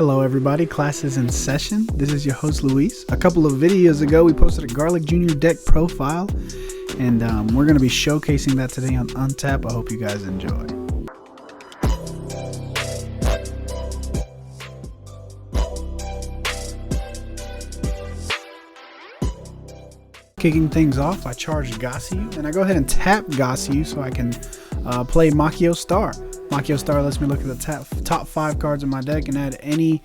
Hello everybody, class is in session. This is your host Luis. A couple of videos ago we posted a Garlic Jr. deck profile, and we're going to be showcasing that today on Untap. I hope you guys enjoy. Kicking things off, I charge Gassiu, and I go ahead and tap Gassiu so I can play Makio Star. Makio Star lets me look at the top 5 cards in my deck and add any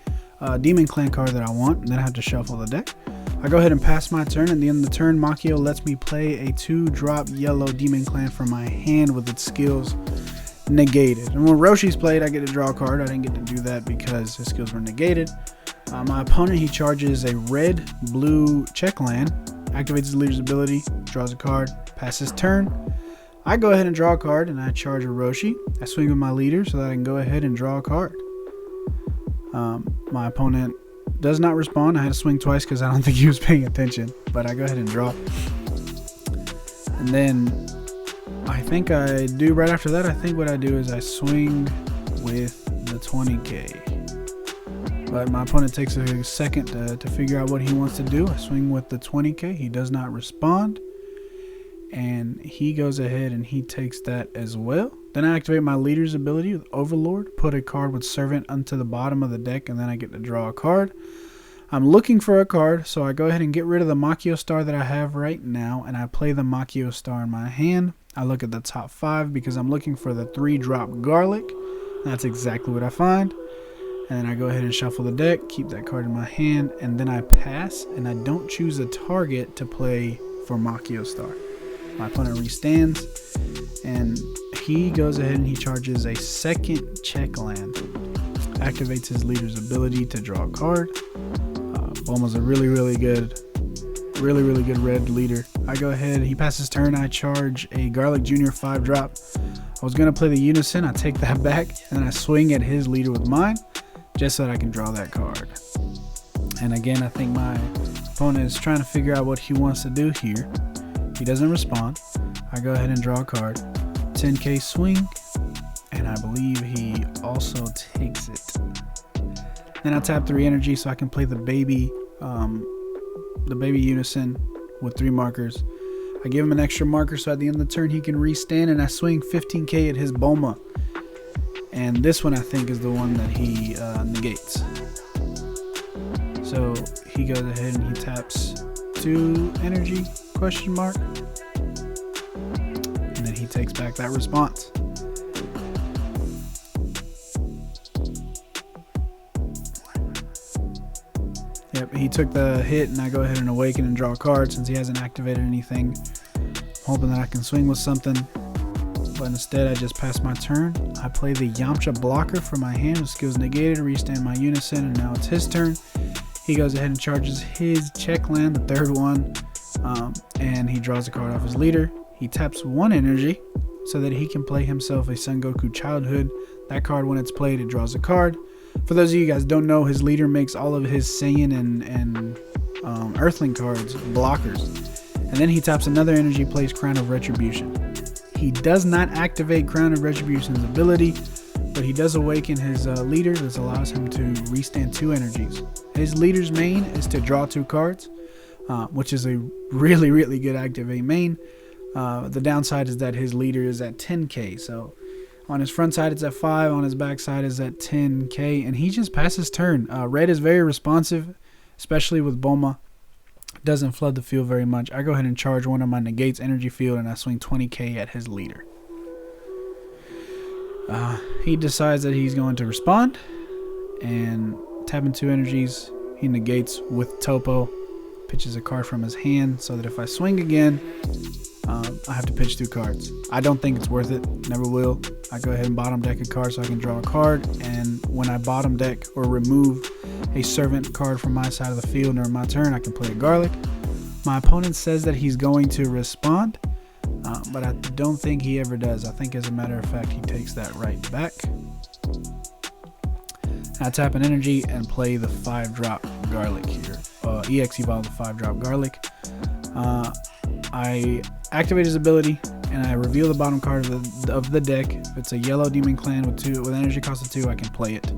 Demon Clan card that I want, and then I have to shuffle the deck. I go ahead and pass my turn. At the end of the turn, Makio lets me play a 2-drop yellow Demon Clan from my hand with its skills negated. And when Roshi's played, I get to draw a card. I didn't get to do that because his skills were negated. My opponent, he charges a red-blue check land, activates his leader's ability, draws a card, passes turn. I go ahead and draw a card, and I charge a Roshi. I swing with my leader so that I can go ahead and draw a card. My opponent does not respond. I had to swing twice because I don't think he was paying attention, but I go ahead and draw. And then I think I do right after that. I think what I do is I swing with the 20k. But my opponent takes a second to figure out what he wants to do. I swing with the 20k. He does not respond. And he goes ahead and he takes that as well. Then I activate my leader's ability with Overlord, put a card with Servant onto the bottom of the deck, and then I get to draw a card. I'm looking for a card, so I go ahead and get rid of the Makio Star that I have right now, and I play the Makio Star in my hand. I look at the top 5 because I'm looking for the 3-drop Garlic. That's exactly what I find. And then I go ahead and shuffle the deck, keep that card in my hand, and then I pass, and I don't choose a target to play for Makio Star. My opponent restands, and he goes ahead and he charges a second check land. Activates his leader's ability to draw a card. Bulma's a really good red leader. I go ahead, he passes turn, I charge a Garlic Jr. 5-drop. I was going to play the Unison, I take that back, and then I swing at his leader with mine, just so that I can draw that card. And again, I think my opponent is trying to figure out what he wants to do here. He doesn't respond. I go ahead and draw a card. 10k swing, and I believe he also takes it. Then I tap 3 energy so I can play the baby Unison with 3 markers. I give him an extra marker so at the end of the turn he can restand, and I swing 15k at his Bulma. And this one I think is the one that he negates. So he goes ahead and he taps 2 energy ? And then he takes back that response. Yep, he took the hit, and I go ahead and awaken and draw a card since he hasn't activated anything. I'm hoping that I can swing with something, but instead I just pass my turn. I play the Yamcha blocker from my hand with skills negated, restand my Unison, and now it's his turn. He goes ahead and charges his check land, the 3rd one. And he draws a card off his leader. He taps 1 energy so that he can play himself a Son Goku Childhood. That card, when it's played, it draws a card. For those of you guys who don't know, his leader makes all of his Saiyan and Earthling cards blockers. And then he taps another energy, plays Crown of Retribution. He does not activate Crown of Retribution's ability, but he does awaken his leader. This allows him to restand 2 energies. His leader's main is to draw 2 cards. Which is a really good activate main. The downside is that his leader is at 10k. So on his front side it's at 5, on his back side is at 10k, and he just passes turn. Red is very responsive, especially with Bulma. Doesn't flood the field very much. I go ahead and charge one of my negates energy field, and I swing 20k at his leader. He decides that he's going to respond, and tapping 2 energies, he negates with Topo. Pitches a card from his hand so that if I swing again, I have to pitch 2 cards. I don't think it's worth it. Never will. I go ahead and bottom deck a card so I can draw a card, and when I bottom deck or remove a Servant card from my side of the field during my turn, I can play a Garlic. My opponent says that he's going to respond, but I don't think he ever does. I think as a matter of fact he takes that right back. I tap an energy and play the 5-drop Garlic here. EX evolve the 5-drop Garlic. I activate his ability, and I reveal the bottom card of the deck. If it's a yellow Demon Clan with energy cost of 2, I can play it.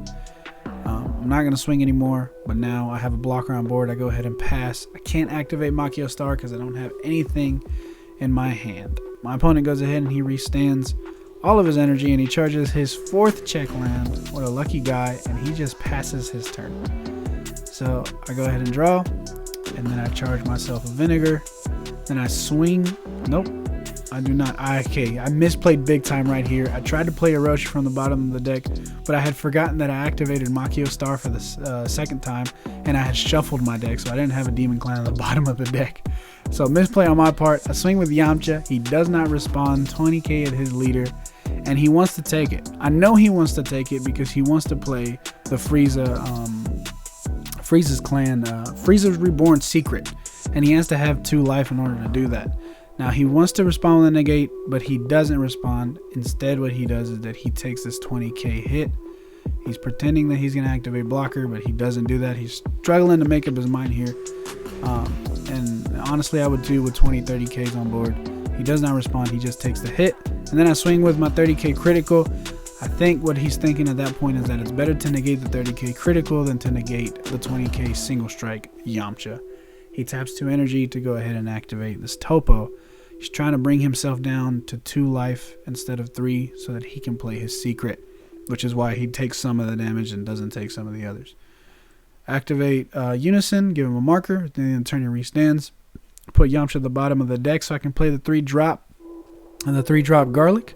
I'm not going to swing anymore, but now I have a blocker on board. I go ahead and pass. I can't activate Makio Star because I don't have anything in my hand. My opponent goes ahead and he restands all of his energy, and he charges his 4th check land. What a lucky guy, and he just passes his turn. So I go ahead and draw, and then I charge myself a vinegar. Then I swing. Nope, I do not. Okay, I misplayed big time right here. I tried to play Orochi from the bottom of the deck, but I had forgotten that I activated Makio Star for the 2nd time, and I had shuffled my deck, so I didn't have a Demon Clan on the bottom of the deck. So misplay on my part. I swing with Yamcha. He does not respond. 20k at his leader, and he wants to take it. I know he wants to take it because he wants to play the Frieza's clan, Frieza's Reborn Secret, and he has to have 2 life in order to do that. Now he wants to respond with a negate, but he doesn't respond. Instead, what he does is that he takes this 20k hit. He's pretending that he's going to activate blocker, but he doesn't do that. He's struggling to make up his mind here. And honestly, I would do with 20-30ks on board. He does not respond. He just takes the hit. And then I swing with my 30k critical. I think what he's thinking at that point is that it's better to negate the 30k critical than to negate the 20k single strike Yamcha. He taps 2 energy to go ahead and activate this Topo. He's trying to bring himself down to 2 life instead of 3 so that he can play his secret, which is why he takes some of the damage and doesn't take some of the others. Activate Unison, give him a marker, then turn your restands. Put Yamcha at the bottom of the deck so I can play the 3-drop and the 3-drop Garlic.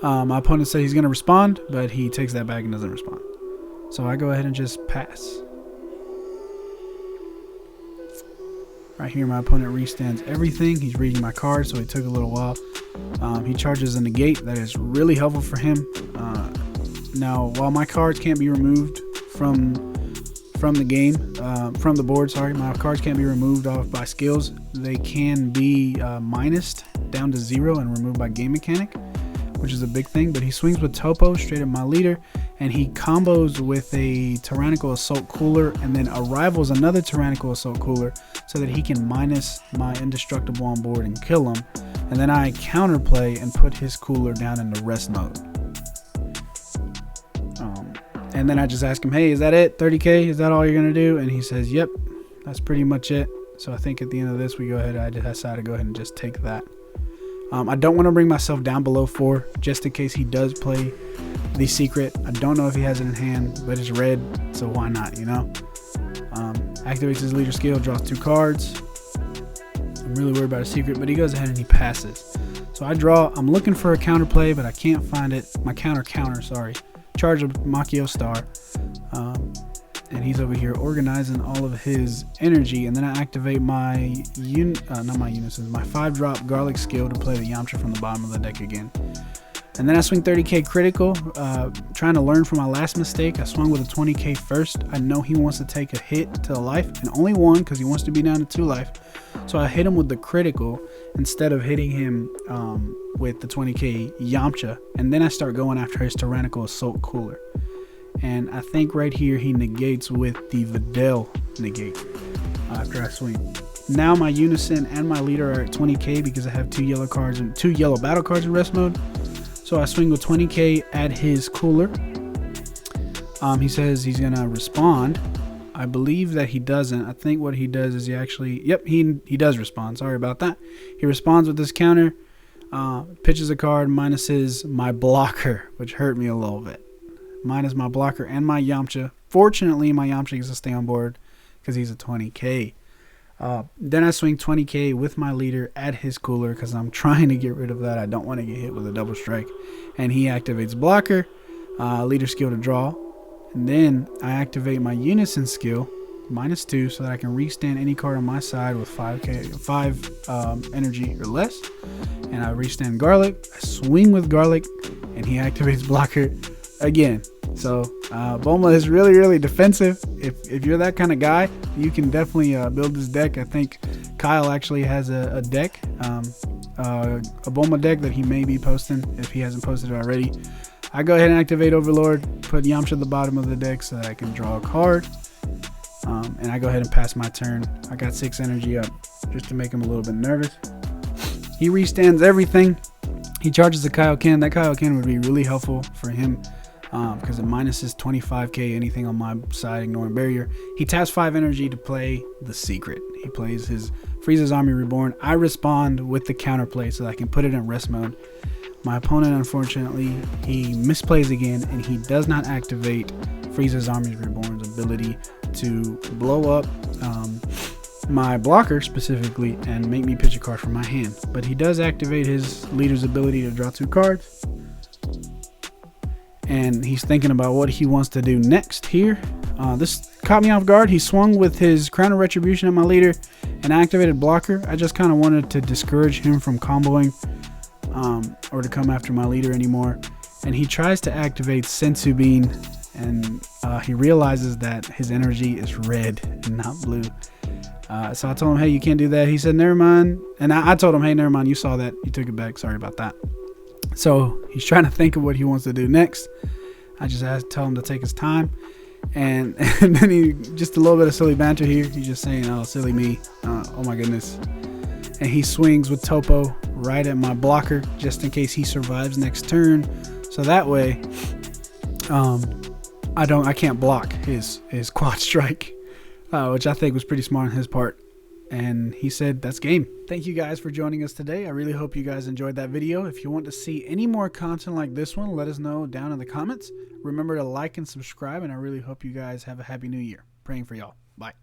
My opponent said he's going to respond, but he takes that back and doesn't respond. So I go ahead and just pass. Right here, my opponent restands everything. He's reading my cards, so it took a little while. He charges a negate. That is really helpful for him. Now, while my cards can't be removed from the game, from the board, sorry, my cards can't be removed off by skills. They can be minused down to 0 and removed by game mechanic, which is a big thing. But he swings with Topo straight at my leader, and he combos with a Tyrannical Assault Cooler and then arrivals another Tyrannical Assault Cooler so that he can minus my Indestructible on board and kill him. And then I counterplay and put his cooler down into rest mode. And then I just ask him, hey, is that it? 30k? Is that all you're going to do? And he says, yep, that's pretty much it. So I think at the end of this, we go ahead. I decide to go ahead and just take that. I don't want to bring myself down below 4 just in case he does play the secret. I don't know if he has it in hand, but it's red, so why not, you know? Activates his leader skill, draws 2 cards. I'm really worried about a secret, but he goes ahead and he passes. So I draw. I'm looking for a counterplay, but I can't find it. My counter, sorry. Charge of Makio Star. And he's over here organizing all of his energy, and then I activate my not my Unisons, my 5-drop Garlic skill to play the Yamcha from the bottom of the deck again. And then I swing 30k critical, trying to learn from my last mistake. I swung with a 20k first. I know he wants to take a hit to the life, and only 1 because he wants to be down to 2 life. So I hit him with the critical instead of hitting him with the 20k Yamcha, and then I start going after his Tyrannical Assault Cooler. And I think right here he negates with the Videl negate after I swing. Now my Unison and my leader are at 20k because I have 2 yellow cards and 2 yellow battle cards in rest mode. So I swing with 20k at his cooler. He says he's gonna respond. I believe that he doesn't. I think what he does is he actually, yep, he does respond. Sorry about that. He responds with this counter, pitches a card, minuses my blocker, which hurt me a little bit. Minus my blocker and my Yamcha. Fortunately, my Yamcha gets to stay on board because he's a 20k. Then I swing 20k with my leader at his cooler because I'm trying to get rid of that. I don't want to get hit with a double strike. And he activates blocker, leader skill to draw. And then I activate my Unison skill, -2, so that I can restand any card on my side with 5 energy or less. And I restand Garlic. I swing with Garlic, and he activates blocker again. So Bulma is really, really defensive. If you're that kind of guy, you can definitely build this deck. I think Kyle actually has a deck, a Bulma deck that he may be posting if he hasn't posted it already. I go ahead and activate Overlord, put Yamcha at the bottom of the deck so that I can draw a card. And I go ahead and pass my turn. I got 6 energy up just to make him a little bit nervous. He restands everything. He charges the Kaioken. That Kaioken would be really helpful for him because it minuses 25k anything on my side, ignoring barrier. He taps 5 energy to play the secret. He plays his Freeze's Army Reborn. I respond with the counterplay so that I can put it in rest mode. My opponent, unfortunately, he misplays again, and he does not activate Freeze's Army Reborn's ability to blow up my blocker specifically and make me pitch a card from my hand. But he does activate his leader's ability to draw 2 cards. And he's thinking about what he wants to do next here. This caught me off guard. He swung with his Crown of Retribution at my leader and activated blocker. I just kind of wanted to discourage him from comboing or to come after my leader anymore. And he tries to activate Sensu Bean, and he realizes that his energy is red and not blue. So I told him, hey, you can't do that. He said, never mind. And I told him, hey, never mind. You saw that. You took it back. Sorry about that. So he's trying to think of what he wants to do next. I just tell him to take his time. And then he, just a little bit of silly banter here. He's just saying, oh, silly me. Oh my goodness. And he swings with Topo right at my blocker just in case he survives next turn. So that way, I can't block his quad strike, which I think was pretty smart on his part. And he said, that's game. Thank you guys for joining us today. I really hope you guys enjoyed that video. If you want to see any more content like this one, let us know down in the comments. Remember to like and subscribe, and I really hope you guys have a happy new year. Praying for y'all. Bye.